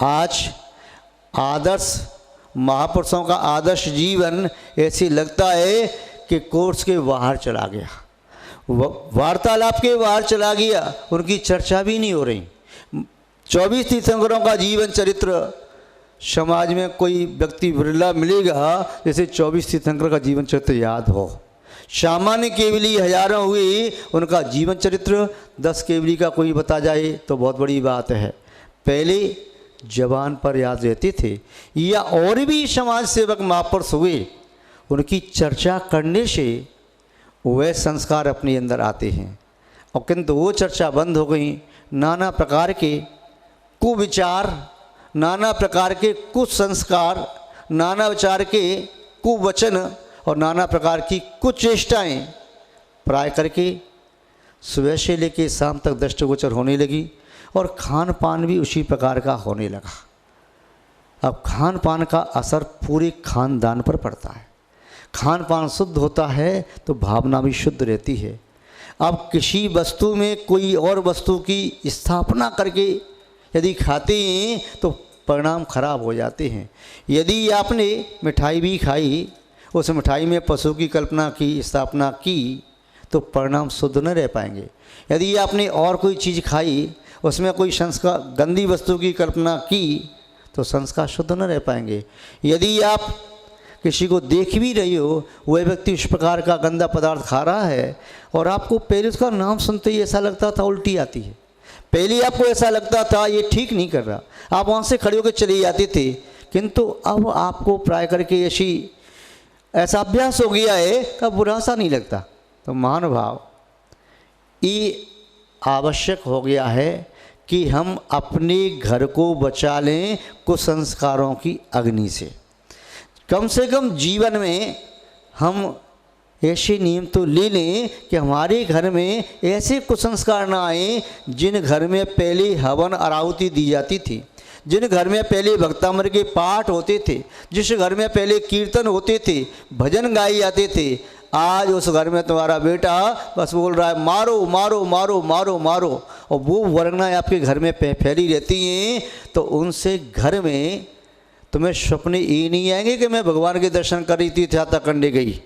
आज आदर्श महापुरुषों का आदर्श जीवन ऐसे लगता है कि कोर्स के बाहर चला गया, वार्तालाप के बाहर चला गया, उनकी चर्चा भी नहीं हो रही। 24 तीर्थंकरों का जीवन चरित्र समाज में कोई व्यक्ति बिरला मिलेगा जैसे 24 तीर्थंकर का जीवन चरित्र याद हो। सामान्य केवली हजारों हुए, उनका जीवन चरित्र 10 केवली का कोई बता जाए तो बहुत बड़ी बात है। पहले जबान पर याद रहते थे, या और भी समाज सेवक महापुरुष हुए, उनकी चर्चा करने से वह संस्कार अपने अंदर आते हैं। और किंतु वो चर्चा बंद हो गई। नाना प्रकार के कुविचार, नाना प्रकार के कुसंस्कार, नाना विचार के कुवचन और नाना प्रकार की कुचेष्टाएँ प्राय करके सुबह से लेकर शाम तक दृष्टिगोचर होने लगी और खान पान भी उसी प्रकार का होने लगा। अब खान पान का असर पूरे खानदान पर पड़ता है। खान पान शुद्ध होता है तो भावना भी शुद्ध रहती है। अब किसी वस्तु में कोई और वस्तु की स्थापना करके यदि खाते हैं तो परिणाम खराब हो जाते हैं। यदि आपने मिठाई भी खाई, उस मिठाई में पशु की कल्पना की, स्थापना की, तो परिणाम शुद्ध न रह पाएंगे। यदि आपने और कोई चीज़ खाई, उसमें कोई संस्कार गंदी वस्तु की कल्पना की, तो संस्कार शुद्ध न रह पाएंगे। यदि आप किसी को देख भी रही हो, वह व्यक्ति उस प्रकार का गंदा पदार्थ खा रहा है और आपको पहले उसका नाम सुनते ही ऐसा लगता था उल्टी आती है, पहले आपको ऐसा लगता था ये ठीक नहीं कर रहा, आप वहाँ से खड़े होकर चले जाते थे, किंतु अब आपको प्राय करके ऐसा अभ्यास हो गया है कि बुरा सा नहीं लगता। तो महानुभाव, ये आवश्यक हो गया है कि हम अपने घर को बचा लें कुसंस्कारों की अग्नि से। कम से कम जीवन में हम ऐसे नियम तो ले लें कि हमारे घर में ऐसे कुसंस्कार ना आए जिन घर में पहले हवन आहुति दी जाती थी, जिन घर में पहले भक्तामृत के पाठ होते थे, जिस घर में पहले कीर्तन होते थे, भजन गाए जाते थे, आज उस घर में तुम्हारा बेटा बस बोल रहा है मारो मारो मारो मारो मारो, और वो वर्गनाएँ आपके घर में फैली रहती हैं। तो उनसे घर में तुम्हें सपने ये नहीं आएंगे कि मैं भगवान के दर्शन कर रही थी, यात्रा करने गई,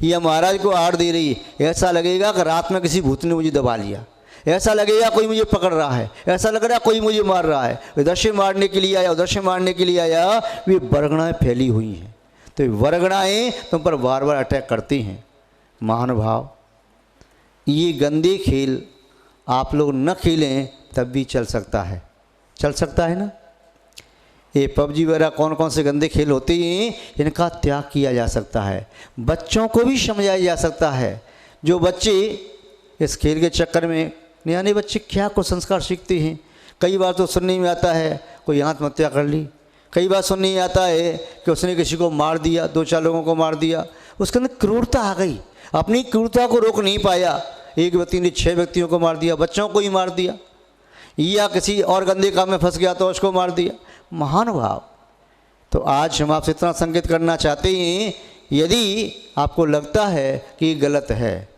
या महाराज को आड़ दे रही। ऐसा लगेगा कि रात में किसी भूत ने मुझे दबा लिया, ऐसा लगेगा कोई मुझे पकड़ रहा है, ऐसा लग रहा है कोई मुझे मार रहा है, इधर से मारने के लिए आया, उधर से मारने के लिए आया। वे वर्गणाएँ फैली हुई हैं, तो वर्गणाएँ तुम पर बार बार अटैक करती हैं। महानुभाव, ये गंदे खेल आप लोग न खेलें तब भी चल सकता है, चल सकता है ना। ये पबजी वगैरह कौन कौन से गंदे खेल होते हैं, इनका त्याग किया जा सकता है, बच्चों को भी समझाया जा सकता है। जो बच्चे इस खेल के चक्कर में, नए बच्चे क्या कुसंस्कार सीखते हैं। कई बार तो सुनने में आता है कोई आत्महत्या कर ली, कई बार सुनने में आता है कि उसने किसी को मार दिया, 2-4 लोगों को मार दिया, उसके अंदर क्रूरता आ गई, अपनी क्रूरता को रोक नहीं पाया, एक व्यक्ति ने 6 व्यक्तियों को मार दिया, बच्चों को ही मार दिया, या किसी और गंदे काम में फंस गया तो उसको मार दिया। महानुभाव, तो आज हम आपसे इतना संकेत करना चाहते हैं, यदि आपको लगता है कि गलत है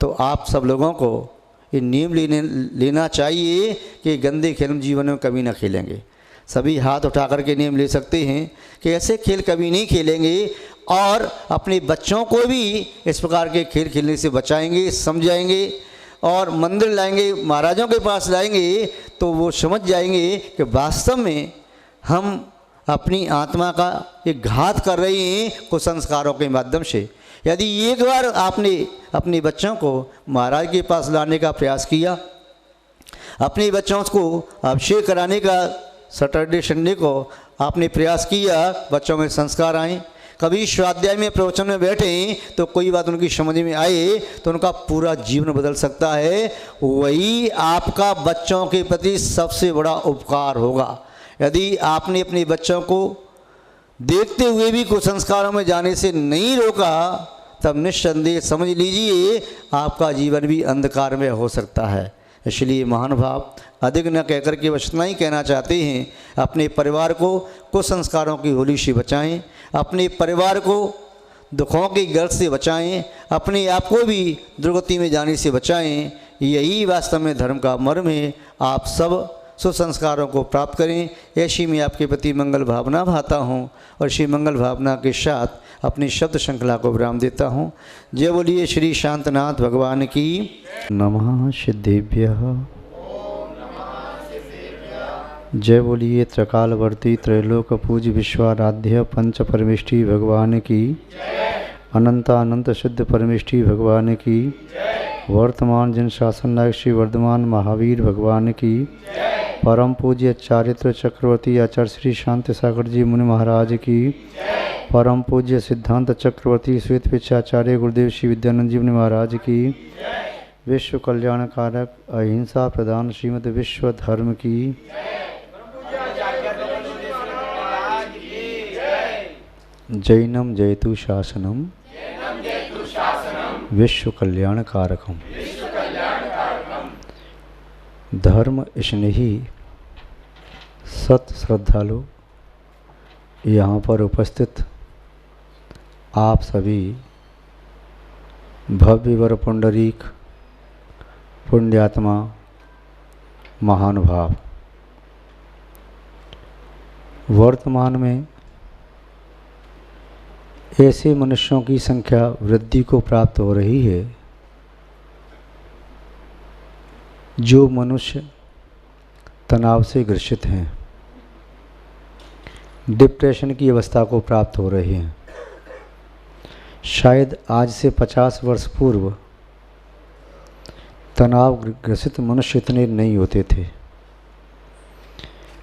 तो आप सब लोगों को ये नियम लेना चाहिए कि गंदे खेल जीवन में कभी ना खेलेंगे। सभी हाथ उठा कर के नियम ले सकते हैं कि ऐसे खेल कभी नहीं खेलेंगे, और अपने बच्चों को भी इस प्रकार के खेल खेलने से बचाएंगे, समझाएंगे, और मंदिर लाएंगे, महाराजों के पास लाएंगे, तो वो समझ जाएंगे कि वास्तव में हम अपनी आत्मा का एक घात कर रहे हैं कुसंस्कारों के माध्यम से। यदि एक बार आपने अपने बच्चों को महाराज के पास लाने का प्रयास किया, अपने बच्चों को अभिषेक कराने का सैटरडे संडे को आपने प्रयास किया, बच्चों में संस्कार आए, कभी स्वाध्याय में प्रवचन में बैठे तो कोई बात उनकी समझ में आए तो उनका पूरा जीवन बदल सकता है। वही आपका बच्चों के प्रति सबसे बड़ा उपकार होगा। यदि आपने अपने बच्चों को देखते हुए भी कुसंस्कारों में जाने से नहीं रोका, तब निस्संदेह समझ लीजिए आपका जीवन भी अंधकार में हो सकता है। इसलिए महानुभाव, अधिक न कहकर के बस इतना ही कहना चाहते हैं, अपने परिवार को कुसंस्कारों की होली से बचाएं, अपने परिवार को दुखों के गर्त से बचाएं, अपने आप को भी दुर्गति में जाने से बचाएं। यही वास्तव में धर्म का मर्म है। आप सब सुसंस्कारों को प्राप्त करें, ऐसी मैं आपके प्रति मंगल भावना भाता हूँ और इसी मंगल भावना के साथ अपनी शब्द श्रृंखला को विराम देता हूँ। जय बोलिए श्री शांतनाथ भगवान की। नमः सिद्धेभ्यः। जय बोलिए त्रिकालवर्ती त्रैलोक पूज विश्वाराध्य पंच परमेष्टि भगवान की। अनंत शुद्ध परमेष्टि भगवान की। वर्तमान जन शासन नायक श्री वर्धमान महावीर भगवान की। परम पूज्य चारित्र चक्रवर्ती आचार्य श्री शांति सागर जी मुनि महाराज की। परम पूज्य सिद्धांत चक्रवर्ती श्वेत पिछाचार्य गुरुदेव श्री विद्यानंद जी मुनि महाराज की। विश्व कल्याण कारक अहिंसा प्रदान श्रीमद विश्व धर्म की। जैनम जयतु शासनम विश्व कल्याण कारकम। धर्म स्नेही सत श्रद्धालु यहाँ पर उपस्थित आप सभी भव्य वर पुंडरीक पुण्यात्मा महानुभाव, वर्तमान में ऐसे मनुष्यों की संख्या वृद्धि को प्राप्त हो रही है जो मनुष्य तनाव से ग्रसित हैं, डिप्रेशन की अवस्था को प्राप्त हो रहे हैं। शायद आज से 50 वर्ष पूर्व तनाव ग्रसित मनुष्य इतने नहीं होते थे।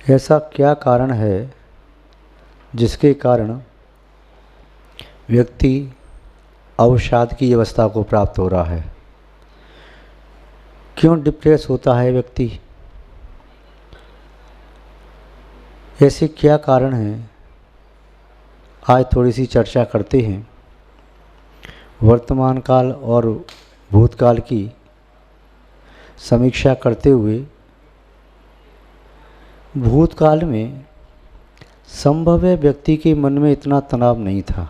ऐसा क्या कारण है जिसके कारण व्यक्ति अवसाद की अवस्था को प्राप्त हो रहा है? क्यों डिप्रेस होता है व्यक्ति? ऐसे क्या कारण हैं? आज थोड़ी सी चर्चा करते हैं। वर्तमान काल और भूतकाल की समीक्षा करते हुए, भूतकाल में संभव है व्यक्ति के मन में इतना तनाव नहीं था।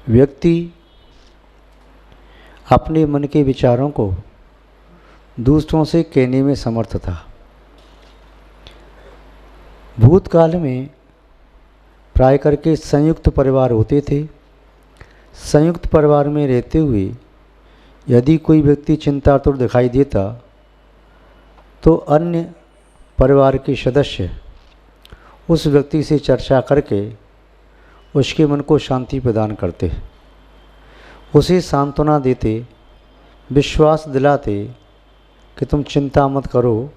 व्यक्ति अपने मन के विचारों को दूसरों से कहने में समर्थ था। भूतकाल में प्राय करके संयुक्त परिवार होते थे। संयुक्त परिवार में रहते हुए यदि कोई व्यक्ति चिंतातुर दिखाई देता तो अन्य परिवार के सदस्य उस व्यक्ति से चर्चा करके उसके मन को शांति प्रदान करते, उसे सांत्वना देते, विश्वास दिलाते कि तुम चिंता मत करो,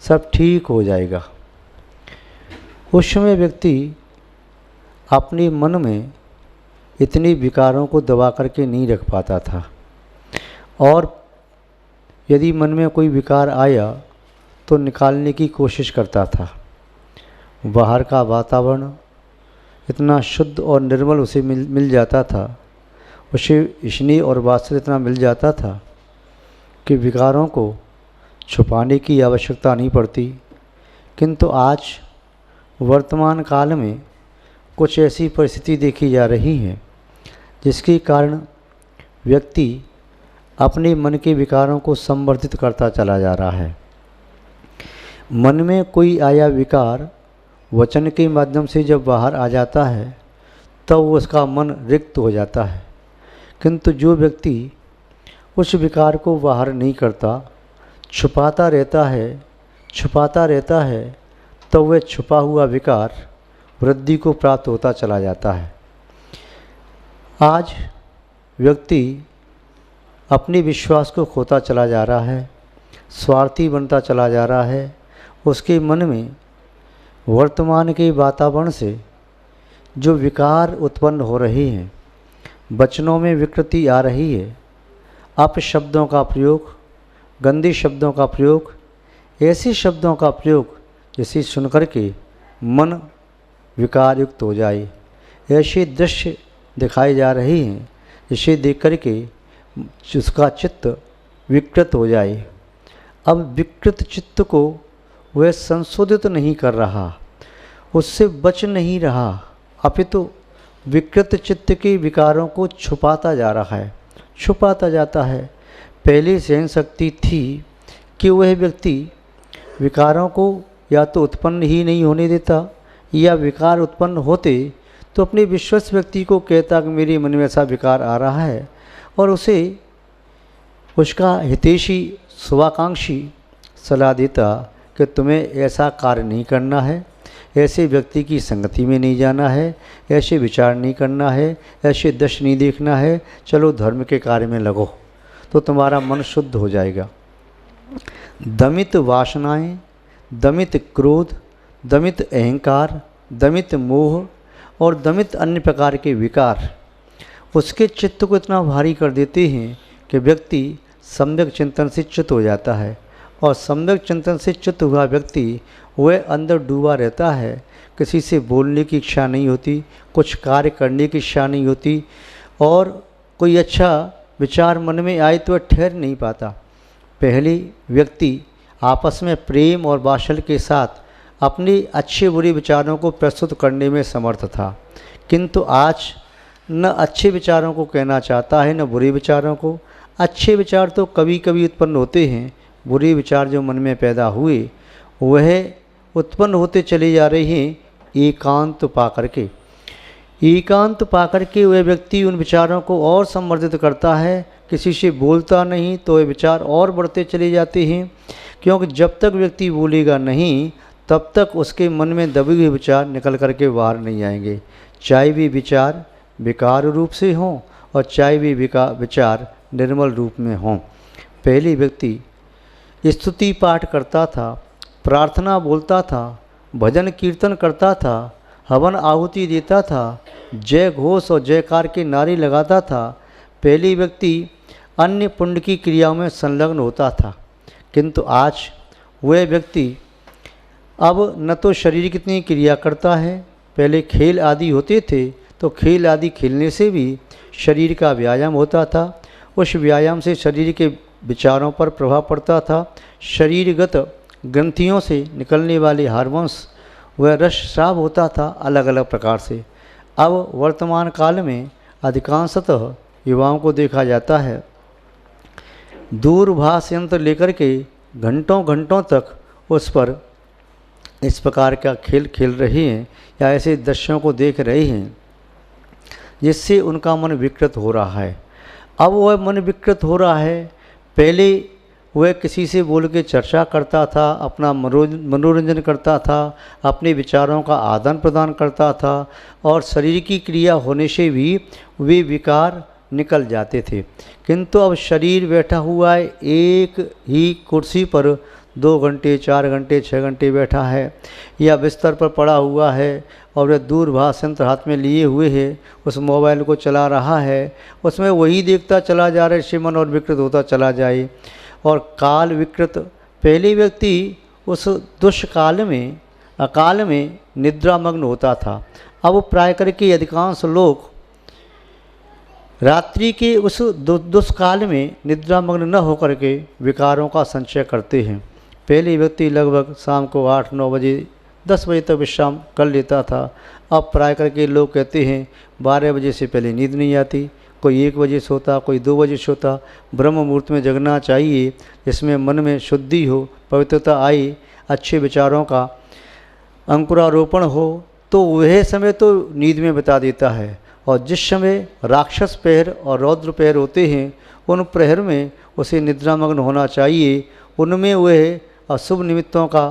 सब ठीक हो जाएगा। उस समय व्यक्ति अपने मन में इतने विकारों को दबा करके नहीं रख पाता था, और यदि मन में कोई विकार आया तो निकालने की कोशिश करता था। बाहर का वातावरण इतना शुद्ध और निर्मल उसे मिल जाता था, उसे स्नेह और वात्सल्य इतना मिल जाता था कि विकारों को छुपाने की आवश्यकता नहीं पड़ती। किंतु आज वर्तमान काल में कुछ ऐसी परिस्थिति देखी जा रही है जिसके कारण व्यक्ति अपने मन के विकारों को संवर्धित करता चला जा रहा है। मन में कोई आया विकार वचन के माध्यम से जब बाहर आ जाता है तब उसका मन रिक्त हो जाता है। किंतु जो व्यक्ति उस विकार को बाहर नहीं करता, छुपाता रहता है तो वह छुपा हुआ विकार वृद्धि को प्राप्त होता चला जाता है। आज व्यक्ति अपने विश्वास को खोता चला जा रहा है, स्वार्थी बनता चला जा रहा है। उसके मन में वर्तमान के वातावरण से जो विकार उत्पन्न हो रहे हैं, वचनों में विकृति आ रही है, अपशब्दों का प्रयोग, गंदे शब्दों का प्रयोग, ऐसे शब्दों का प्रयोग जिसे सुनकर के मन विकार युक्त हो जाए, ऐसे दृश्य दिखाए जा रहे हैं जिसे देख कर के उसका चित्त विकृत हो जाए। अब विकृत चित्त को वह संशोधित नहीं कर रहा, उससे बच नहीं रहा, अपितु विकृत चित्त के विकारों को छुपाता जा रहा है, छुपाता जाता है। पहले सहन शक्ति थी कि वह व्यक्ति विकारों को या तो उत्पन्न ही नहीं होने देता, या विकार उत्पन्न होते तो अपने विश्वस्त व्यक्ति को कहता कि मेरे मन में ऐसा विकार आ रहा है, और उसे उसका हितैषी शुभाकांक्षी सलाह देता कि तुम्हें ऐसा कार्य नहीं करना है, ऐसे व्यक्ति की संगति में नहीं जाना है, ऐसे विचार नहीं करना है, ऐसे दृश्य नहीं देखना है, चलो धर्म के कार्य में लगो तो तुम्हारा मन शुद्ध हो जाएगा। दमित वासनाएं, दमित क्रोध, दमित अहंकार, दमित मोह और दमित अन्य प्रकार के विकार उसके चित्त को इतना भारी कर देते हैं कि व्यक्ति सम्यक चिंतन से च्युत हो जाता है, और सम्यक चिंतन से च्युत हुआ व्यक्ति वह अंदर डूबा रहता है। किसी से बोलने की इच्छा नहीं होती, कुछ कार्य करने की इच्छा नहीं होती, और कोई अच्छा विचार मन में आए तो वह ठहर नहीं पाता। पहले व्यक्ति आपस में प्रेम और वात्सल्य के साथ अपने अच्छे बुरे विचारों को प्रस्तुत करने में समर्थ था, किंतु आज न अच्छे विचारों को कहना चाहता है न बुरे विचारों को। अच्छे विचार तो कभी कभी उत्पन्न होते हैं, बुरे विचार जो मन में पैदा हुए वह उत्पन्न होते चले जा रहे हैं एकांत पा करके। एकांत पा करके वह व्यक्ति उन विचारों को और संवर्धित करता है, किसी से बोलता नहीं तो वे विचार और बढ़ते चले जाते हैं, क्योंकि जब तक व्यक्ति बोलेगा नहीं तब तक उसके मन में दबे हुए विचार निकल करके बाहर नहीं आएंगे, चाहे भी विचार विकार रूप से हों और चाहे भी विचार निर्मल रूप में हों। पहले व्यक्ति स्तुति पाठ करता था, प्रार्थना बोलता था, भजन कीर्तन करता था, हवन आहुति देता था, जय घोष और जयकार के नारे लगाता था। पहले व्यक्ति अन्य पुण्य की क्रियाओं में संलग्न होता था, किंतु आज वह व्यक्ति अब न तो शरीर कितनी क्रिया करता है। पहले खेल आदि होते थे तो खेल आदि खेलने से भी शरीर का व्यायाम होता था, उस व्यायाम से शरीर के विचारों पर प्रभाव पड़ता था। शरीरगत ग्रंथियों से निकलने वाले हार्मोन्स वह रस स्राव होता था अलग अलग प्रकार से। अब वर्तमान काल में अधिकांशतः युवाओं को देखा जाता है दूरभाष यंत्र लेकर के घंटों घंटों तक उस पर इस प्रकार का खेल खेल रहे हैं या ऐसे दृश्यों को देख रहे हैं जिससे उनका मन विकृत हो रहा है। अब वह मन विकृत हो रहा है, पहले वह किसी से बोल के चर्चा करता था, अपना मनोरंजन करता था, अपने विचारों का आदान प्रदान करता था, और शरीर की क्रिया होने से भी वे विकार निकल जाते थे। किंतु अब शरीर बैठा हुआ है एक ही कुर्सी पर 2 घंटे 4 घंटे 6 घंटे बैठा है, या बिस्तर पर पड़ा हुआ है और वह दूरभाष यंत्र हाथ में लिए हुए है, उस मोबाइल को चला रहा है, उसमें वही देखता चला जा रहा है, इससे मन और विकृत होता चला जाए और काल विकृत। पहले व्यक्ति उस दुष्काल में अकाल में निद्रामग्न होता था। अब प्राय करके अधिकांश लोग रात्रि के उस दुष्काल में निद्रामग्न न होकर के विकारों का संचय करते हैं। पहले व्यक्ति लगभग शाम को 8-9 बजे 10 बजे तक विश्राम कर लेता था। अब प्राय करके लोग कहते हैं 12 बजे से पहले नींद नहीं आती, कोई 1 बजे सोता, कोई 2 बजे सोता। ब्रह्म मुहूर्त में जगना चाहिए, जिसमें मन में शुद्धि हो, पवित्रता आई, अच्छे विचारों का अंकुरारोपण हो, तो वह समय तो नींद में बिता देता है। और जिस समय राक्षस पहर और रौद्र पहर होते हैं उन प्रहर में उसे निद्रामग्न होना चाहिए। उनमें वह अशुभ निमित्तों का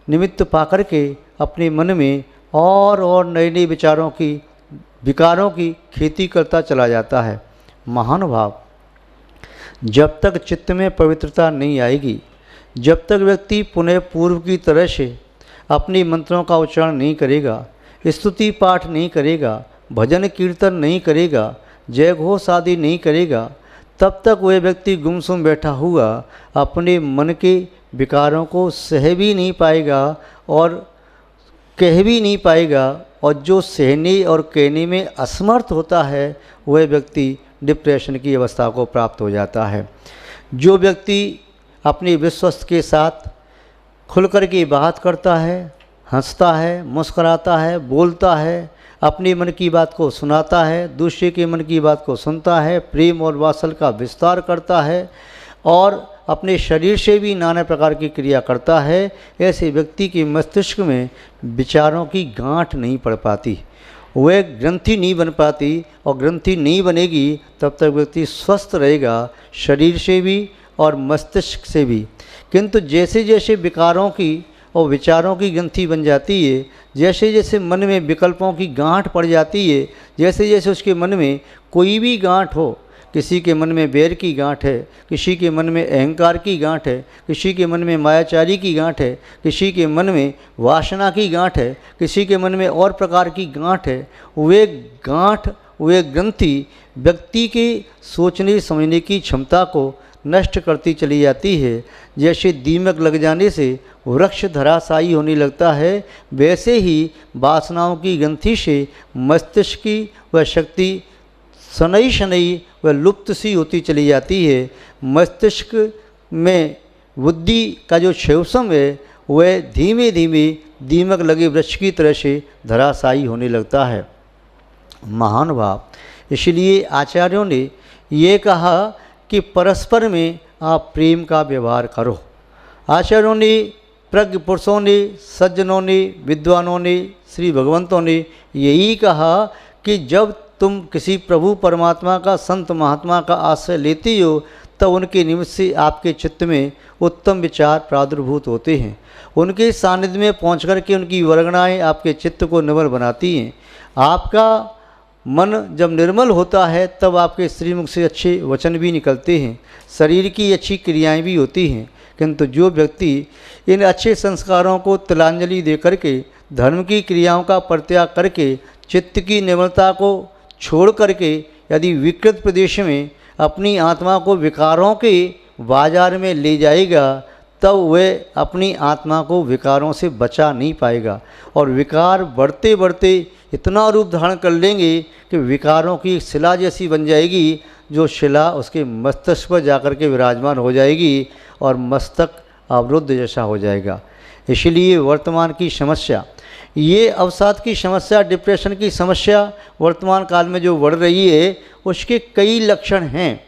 निमित्त पाकर के अपने मन में और नए नए विचारों की विकारों की खेती करता चला जाता है। महानुभाव, जब तक चित्त में पवित्रता नहीं आएगी, जब तक व्यक्ति पुनः पूर्व की तरह से अपने मंत्रों का उच्चारण नहीं करेगा, स्तुति पाठ नहीं करेगा, भजन कीर्तन नहीं करेगा, जय घोष आदि नहीं करेगा, तब तक वह व्यक्ति गुमसुम बैठा हुआ अपने मन के विकारों को सह भी नहीं पाएगा और कह भी नहीं पाएगा। और जो सहने और कहने में असमर्थ होता है वह व्यक्ति डिप्रेशन की अवस्था को प्राप्त हो जाता है। जो व्यक्ति अपने विश्वस्त के साथ खुल कर के बात करता है, हंसता है, मुस्कुराता है, बोलता है, अपने मन की बात को सुनाता है, दूसरे के मन की बात को सुनता है, प्रेम और वात्सल्य का विस्तार करता है और अपने शरीर से भी नाना प्रकार की क्रिया करता है, ऐसे व्यक्ति के मस्तिष्क में विचारों की गांठ नहीं पड़ पाती, वह ग्रंथि नहीं बन पाती, और ग्रंथि नहीं बनेगी तब तक व्यक्ति स्वस्थ रहेगा शरीर से भी और मस्तिष्क से भी। किंतु जैसे जैसे विकारों की और विचारों की ग्रंथि बन जाती है, जैसे जैसे मन में विकल्पों की गांठ पड़ जाती है, जैसे जैसे उसके मन में कोई भी गांठ हो, किसी के मन में बैर की गांठ है, किसी के मन में अहंकार की गांठ है, किसी के मन में मायाचारी की गांठ है, किसी के मन में वासना की गांठ है, किसी के मन में और प्रकार की गांठ है, वे गांठ वे ग्रंथि व्यक्ति के सोचने समझने की क्षमता को नष्ट करती चली जाती है। जैसे दीमक लग जाने से वृक्ष धराशायी होने लगता है, वैसे ही वासनाओं की ग्रंथि से मस्तिष्क की वह शक्ति शनई शनई वह लुप्त सी होती चली जाती है। मस्तिष्क में बुद्धि का जो क्षेवसम है वह धीमे धीमे दीमक लगे वृक्ष की तरह से धराशायी होने लगता है। महान भाव, इसलिए आचार्यों ने ये कहा कि परस्पर में आप प्रेम का व्यवहार करो। आचार्यों ने, प्रज्ञ पुरुषों ने, सज्जनों ने, विद्वानों ने, श्री भगवंतों ने यही कहा कि जब तुम किसी प्रभु परमात्मा का, संत महात्मा का आश्रय लेते हो तब उनके निमित्त से आपके चित्त में उत्तम विचार प्रादुर्भूत होते हैं। उनके सानिध्य में पहुँच कर के उनकी वर्गणाएँ आपके चित्त को निर्मल बनाती हैं। आपका मन जब निर्मल होता है तब आपके श्रीमुख से अच्छे वचन भी निकलते हैं, शरीर की अच्छी क्रियाएं भी होती हैं। किंतु जो व्यक्ति इन अच्छे संस्कारों को तिलांजलि दे करके, धर्म की क्रियाओं का परित्याग करके, चित्त की निर्मलता को छोड़ करके यदि विकृत प्रदेश में अपनी आत्मा को विकारों के बाजार में ले जाएगा, तब वह अपनी आत्मा को विकारों से बचा नहीं पाएगा, और विकार बढ़ते बढ़ते इतना रूप धारण कर लेंगे कि विकारों की एक शिला जैसी बन जाएगी, जो शिला उसके मस्तिष्क पर जाकर के विराजमान हो जाएगी और मस्तक अवरुद्ध जैसा हो जाएगा। इसलिए वर्तमान की समस्या, ये अवसाद की समस्या, डिप्रेशन की समस्या वर्तमान काल में जो बढ़ रही है, उसके कई लक्षण हैं।